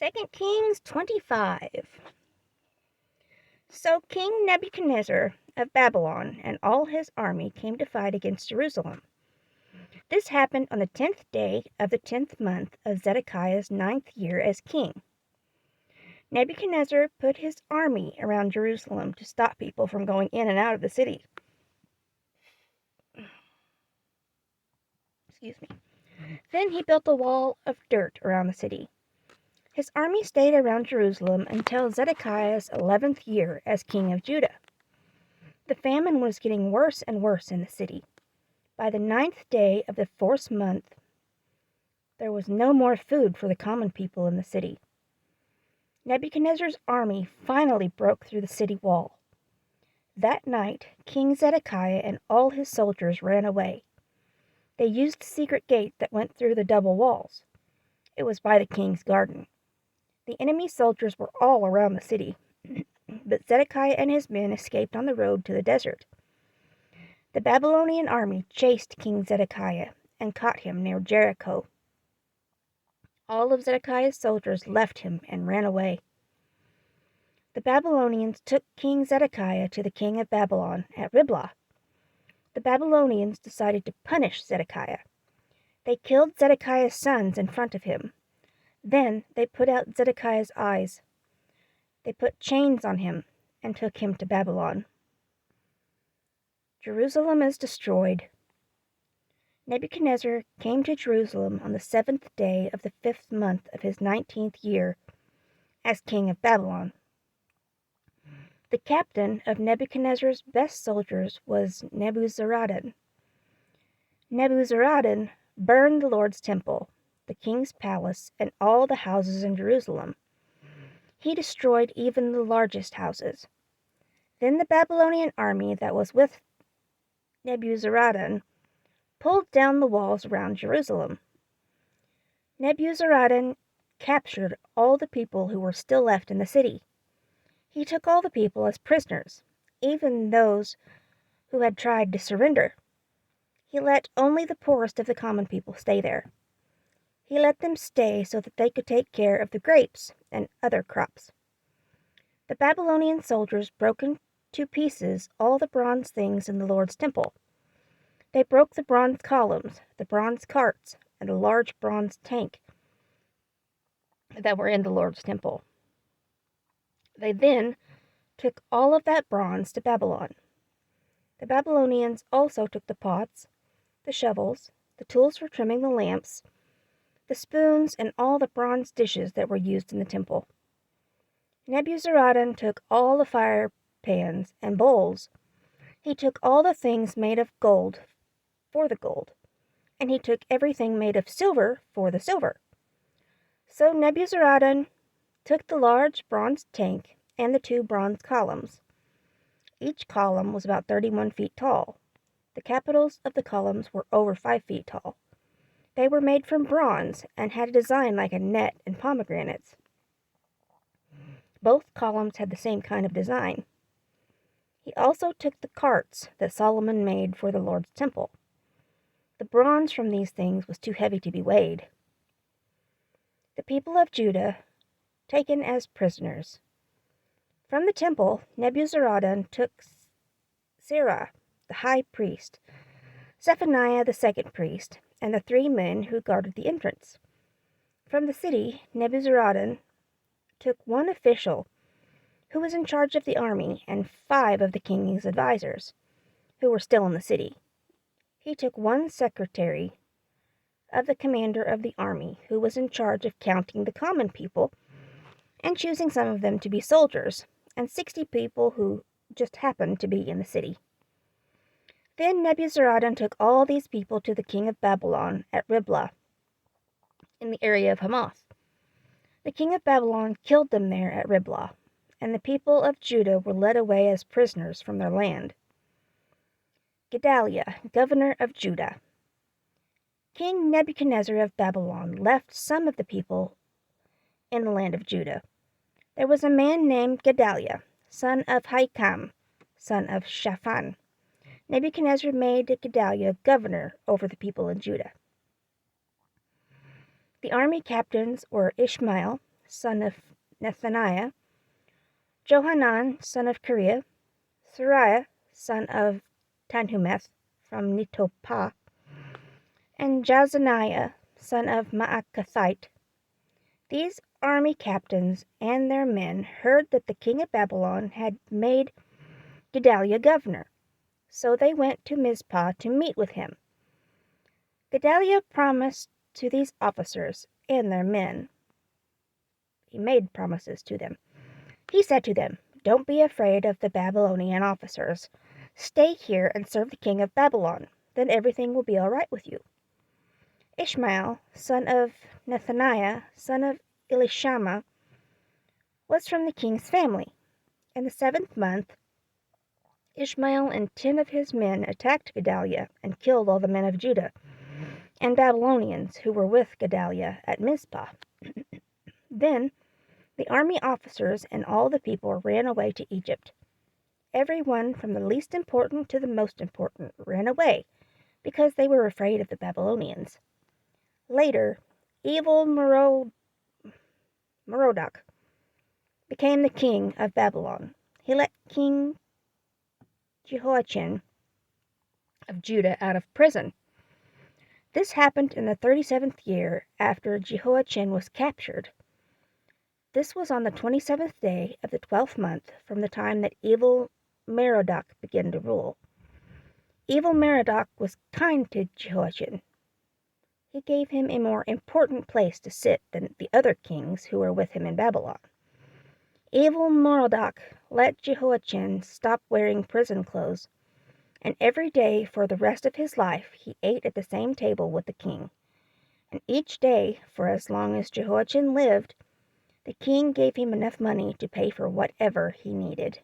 2 Kings 25. So King Nebuchadnezzar of Babylon and all his army came to fight against Jerusalem. This happened on the 10th day of the 10th month of Zedekiah's 9th year as king. Nebuchadnezzar put his army around Jerusalem to stop people from going in and out of the city. Then he built a wall of dirt around the city. His army stayed around Jerusalem until Zedekiah's 11th year as king of Judah. The famine was getting worse and worse in the city. By the 9th day of the 4th month, there was no more food for the common people in the city. Nebuchadnezzar's army finally broke through the city wall. That night, King Zedekiah and all his soldiers ran away. They used the secret gate that went through the double walls. It was by the king's garden. The enemy soldiers were all around the city, but Zedekiah and his men escaped on the road to the desert. The Babylonian army chased King Zedekiah and caught him near Jericho. All of Zedekiah's soldiers left him and ran away. The Babylonians took King Zedekiah to the king of Babylon at Riblah. The Babylonians decided to punish Zedekiah. They killed Zedekiah's sons in front of him. Then they put out Zedekiah's eyes. They put chains on him and took him to Babylon. Jerusalem is destroyed. Nebuchadnezzar came to Jerusalem on the 7th day of the 5th month of his 19th year as king of Babylon. The captain of Nebuchadnezzar's best soldiers was Nebuzaradan. Nebuzaradan burned the Lord's temple, the king's palace, and all the houses in Jerusalem. He destroyed even the largest houses. Then the Babylonian army that was with Nebuzaradan pulled down the walls around Jerusalem. Nebuzaradan captured all the people who were still left in the city. He took all the people as prisoners, even those who had tried to surrender. He let only the poorest of the common people stay there. He let them stay so that they could take care of the grapes and other crops. The Babylonian soldiers broke into pieces all the bronze things in the Lord's temple. They broke the bronze columns, the bronze carts, and the large bronze tank that were in the Lord's temple. They then took all of that bronze to Babylon. The Babylonians also took the pots, the shovels, the tools for trimming the lamps, the spoons, and all the bronze dishes that were used in the temple. Nebuzaradan took all the fire pans and bowls. He took all the things made of gold for the gold, and he took everything made of silver for the silver. So Nebuzaradan took the large bronze tank and the 2 bronze columns. Each column was about 31 feet tall. The capitals of the columns were over 5 feet tall. They were made from bronze and had a design like a net and pomegranates. Both columns had the same kind of design. He also took the carts that Solomon made for the Lord's temple. The bronze from these things was too heavy to be weighed. The people of Judah taken as prisoners. From the temple, Nebuzaradan took Serah, the high priest, Zephaniah, the second priest, and the 3 men who guarded the entrance. From the city, Nebuzaradan took 1 official who was in charge of the army and 5 of the king's advisors who were still in the city. He took 1 secretary of the commander of the army who was in charge of counting the common people and choosing some of them to be soldiers, and 60 people who just happened to be in the city. Then Nebuzaradan took all these people to the king of Babylon at Riblah, in the area of Hamath. The king of Babylon killed them there at Riblah, and the people of Judah were led away as prisoners from their land. Gedaliah, governor of Judah. King Nebuchadnezzar of Babylon left some of the people in the land of Judah. There was a man named Gedaliah, son of Haikam, son of Shaphan. Nebuchadnezzar made Gedaliah governor over the people in Judah. The army captains were Ishmael, son of Nethaniah, Johanan, son of Kareah, Sariah, son of Tanhumeth from Netophah, and Jazaniah, son of Maakathite. These army captains and their men heard that the king of Babylon had made Gedaliah governor, so they went to Mizpah to meet with him. Gedaliah promised to these officers and their men. He made promises to them. He said to them, "Don't be afraid of the Babylonian officers. Stay here and serve the king of Babylon. Then everything will be all right with you." Ishmael, son of Nethaniah, son of Elishama, was from the king's family. In the 7th month, Ishmael and 10 of his men attacked Gedaliah and killed all the men of Judah and Babylonians who were with Gedaliah at Mizpah. Then the army officers and all the people ran away to Egypt. Everyone from the least important to the most important ran away because they were afraid of the Babylonians. Later, evil Merodach became the king of Babylon. He let King Jehoiachin of Judah out of prison. This happened in the 37th year after Jehoiachin was captured. This was on the 27th day of the 12th month from the time that evil Merodach began to rule. Evil Merodach was kind to Jehoiachin. He gave him a more important place to sit than the other kings who were with him in Babylon. Evil Merodach let Jehoiachin stop wearing prison clothes, and every day for the rest of his life he ate at the same table with the king. And each day, for as long as Jehoiachin lived, the king gave him enough money to pay for whatever he needed.